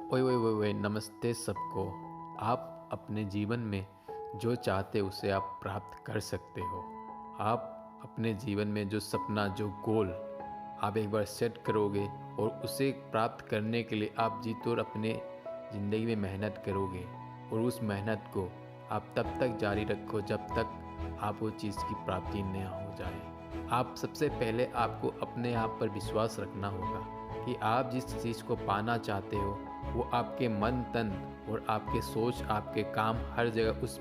ओए ओए ओए ओए नमस्ते सबको। आप अपने जीवन में जो चाहते हो उसे आप प्राप्त कर सकते हो। आप अपने जीवन में जो सपना जो गोल आप एक बार सेट करोगे और उसे प्राप्त करने के लिए आप जी तोड़ अपने ज़िंदगी में मेहनत करोगे और उस मेहनत को आप तब तक जारी रखो जब तक आप वो चीज़ की प्राप्ति न हो जाए। आप सबसे पहले आपको अपने आप पर विश्वास रखना होगा कि आप जिस चीज़ को पाना चाहते हो वो आपके मन तन और आपके सोच आपके काम हर जगह उस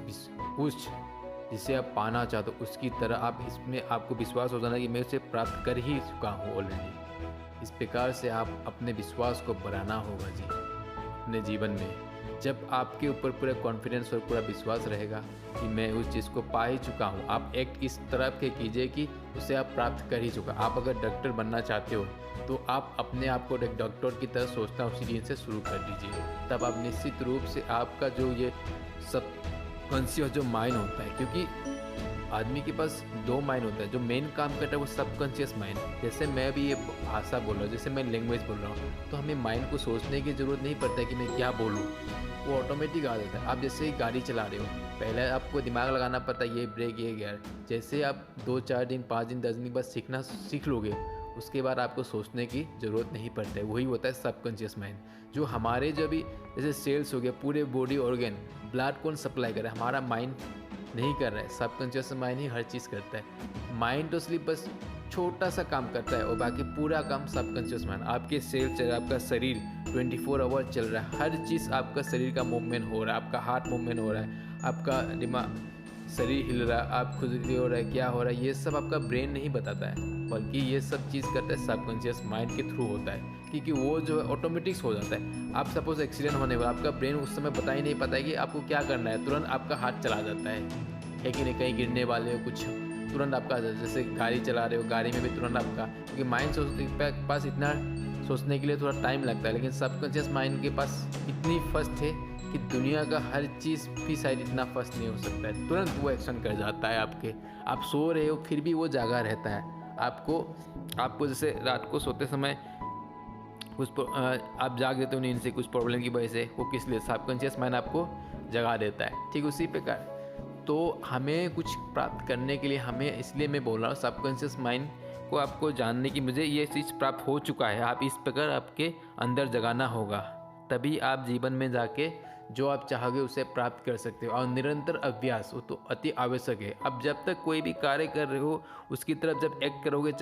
जिसे आप पाना चाहते हो उसकी तरह आप इसमें आपको विश्वास हो जाना कि मैं उसे प्राप्त कर ही चुका हूँ ऑलरेडी। इस प्रकार से आप अपने विश्वास को बढ़ाना होगा जी अपने जीवन में। जब आपके ऊपर पूरा कॉन्फिडेंस और पूरा विश्वास रहेगा कि मैं उस चीज़ को पा ही चुका हूँ, आप एक्ट इस तरह के कीजिए कि उसे आप प्राप्त कर ही चुका। आप अगर डॉक्टर बनना चाहते हो तो आप अपने आप को एक डॉक्टर की तरह सोचना उसी दिन से शुरू कर दीजिए। तब आप निश्चित रूप से आपका जो ये सब कॉन्शियस जो माइंड होता है, क्योंकि आदमी के पास दो माइंड होता है, जो मेन काम करता है वो सबकॉन्शियस माइंड। जैसे मैं भी ये भाषा बोल रहा हूँ, जैसे मैं लैंग्वेज बोल रहा हूँ, तो हमें माइंड को सोचने की ज़रूरत नहीं पड़ता है कि मैं क्या बोलूँ, वो ऑटोमेटिक आ जाता है। आप जैसे ही गाड़ी चला रहे हो पहले आपको दिमाग लगाना पड़ता है ये ब्रेक ये गियर। जैसे आप 2-4 दिन 5 दिन 10 दिन के बाद सीख लोगे उसके बाद आपको सोचने की ज़रूरत नहीं पड़ता है। वही होता है सबकॉन्शियस माइंड, जो हमारे जो भी जैसे सेल्स हो गया, पूरे बॉडी ऑर्गन ब्लड कौन सप्लाई कर रहा है, हमारा माइंड नहीं कर रहा है, सबकॉन्शियस माइंड ही हर चीज़ करता है। माइंड तो सिर्फ बस छोटा सा काम करता है और बाकी पूरा काम सबकॉन्शियस माइंड। आपके सेल चल रहा है, आपका शरीर 24 आवर चल रहा है, हर चीज़ आपका शरीर का मूवमेंट हो रहा है, आपका हार्ट मूवमेंट हो रहा है, आपका दिमाग शरीर हिल रहा है, आप खुद हो रहा है, क्या हो रहा है, ये सब आपका ब्रेन नहीं बताता है, बल्कि ये सब चीज़ करता है सबकॉन्शियस माइंड के थ्रू होता है। क्योंकि वो जो है ऑटोमेटिक्स हो जाता है। आप सपोज एक्सीडेंट होने वाला, आपका ब्रेन उस समय बता ही नहीं पाता है कि आपको क्या करना है, तुरंत आपका हाथ चला जाता है कि नहीं, कहीं गिरने वाले हो कुछ, तुरंत आपका जैसे गाड़ी चला रहे हो, गाड़ी में भी तुरंत आपका, क्योंकि माइंड के पास इतना सोचने के लिए थोड़ा टाइम लगता है, लेकिन सबकॉन्शियस माइंड के पास इतनी फर्स्ट है कि दुनिया का हर चीज़ भी शायद इतना फर्स्ट नहीं हो सकता है। तुरंत वो एक्शन कर जाता है आपके, आप सो रहे हो फिर भी वो जागा रहता है। आपको जैसे रात को सोते समय कुछ आप जाग देते हो नींद से कुछ प्रॉब्लम की वजह से, वो किस लिए, सबकॉन्शियस माइंड आपको जगा देता है। ठीक उसी प्रकार तो हमें कुछ प्राप्त करने के लिए हमें, इसलिए मैं बोल रहा हूँ सबकॉन्शियस माइंड को आपको जानने की, मुझे ये चीज़ प्राप्त हो चुका है, आप इस प्रकार आपके अंदर जगाना होगा, तभी आप जीवन में जाके जो आप चाहोगे उसे प्राप्त कर सकते हो। और निरंतर अभ्यास वो तो अति आवश्यक है। अब जब तक कोई भी कार्य कर रहे हो उसकी तरफ जब एक्ट करोगे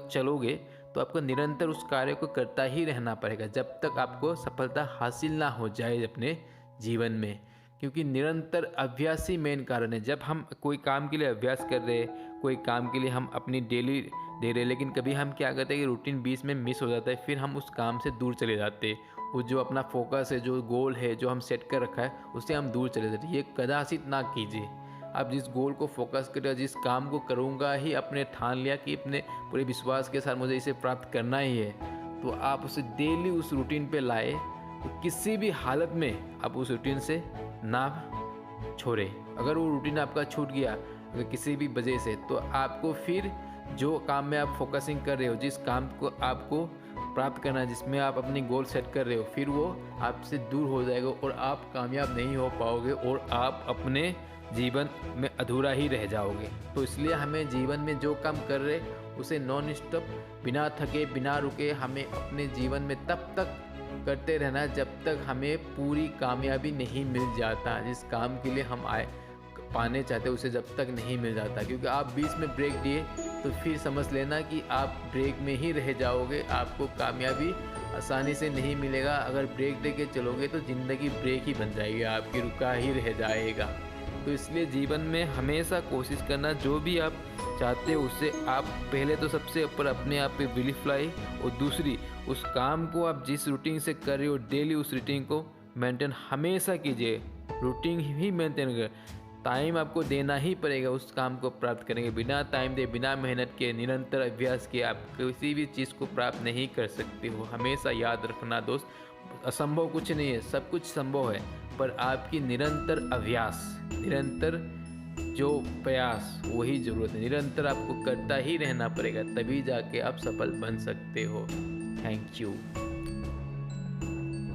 चलोगे तो आपको निरंतर उस कार्य को करता ही रहना पड़ेगा जब तक आपको सफलता हासिल ना हो जाए अपने जीवन में। क्योंकि निरंतर अभ्यास ही मेन कारण है। जब हम कोई काम के लिए अभ्यास कर रहे हैं, कोई काम के लिए हम अपनी डेली दे रहे हैं, लेकिन कभी हम क्या करते हैं कि रूटीन बीच में मिस हो जाता है, फिर हम उस काम से दूर चले जाते हैं। वो जो अपना फोकस है, जो गोल है, जो हम सेट कर रखा है, उससे हम दूर चले जाते हैं। ये कदाचित ना कीजिए। आप जिस गोल को फोकस करें, जिस काम को करूँगा ही अपने ठान लिया कि अपने पूरे विश्वास के साथ मुझे इसे प्राप्त करना ही है, तो आप उसे डेली उस रूटीन पे लाए, तो किसी भी हालत में आप उस रूटीन से ना छोड़े। अगर वो रूटीन आपका छूट गया अगर किसी भी वजह से, तो आपको फिर जो काम में आप फोकसिंग कर रहे हो, जिस काम को आपको प्राप्त करना है, जिसमें आप अपनी गोल सेट कर रहे हो, फिर वो आपसे दूर हो जाएगा और आप कामयाब नहीं हो पाओगे और आप अपने जीवन में अधूरा ही रह जाओगे। तो इसलिए हमें जीवन में जो काम कर रहे उसे नॉन स्टॉप, बिना थके बिना रुके, हमें अपने जीवन में तब तक करते रहना जब तक हमें पूरी कामयाबी नहीं मिल जाता। जिस काम के लिए हम पाने चाहते उसे जब तक नहीं मिल जाता, क्योंकि आप बीच में ब्रेक दिए तो फिर समझ लेना कि आप ब्रेक में ही रह जाओगे, आपको कामयाबी आसानी से नहीं मिलेगा। अगर ब्रेक दे के चलोगे तो ज़िंदगी ब्रेक ही बन जाएगी, आपकी रुका ही रह जाएगा। तो इसलिए जीवन में हमेशा कोशिश करना, जो भी आप चाहते हो उससे आप पहले तो सबसे ऊपर अपने आप पे बिलीफ लाई, और दूसरी उस काम को आप जिस रूटीन से कर रहे हो डेली उस रूटीन को मेंटेन हमेशा कीजिए। रूटीन ही मेंटेन कर, टाइम आपको देना ही पड़ेगा उस काम को प्राप्त करेंगे। बिना टाइम दे, बिना मेहनत के, निरंतर अभ्यास के आप किसी भी चीज़ को प्राप्त नहीं कर सकते हो। हमेशा याद रखना दोस्त, असंभव कुछ नहीं है, सब कुछ संभव है, पर आपकी निरंतर अभ्यास, निरंतर जो प्रयास, वही ज़रूरत है। निरंतर आपको करता ही रहना पड़ेगा, तभी जाके आप सफल बन सकते हो। Thank you.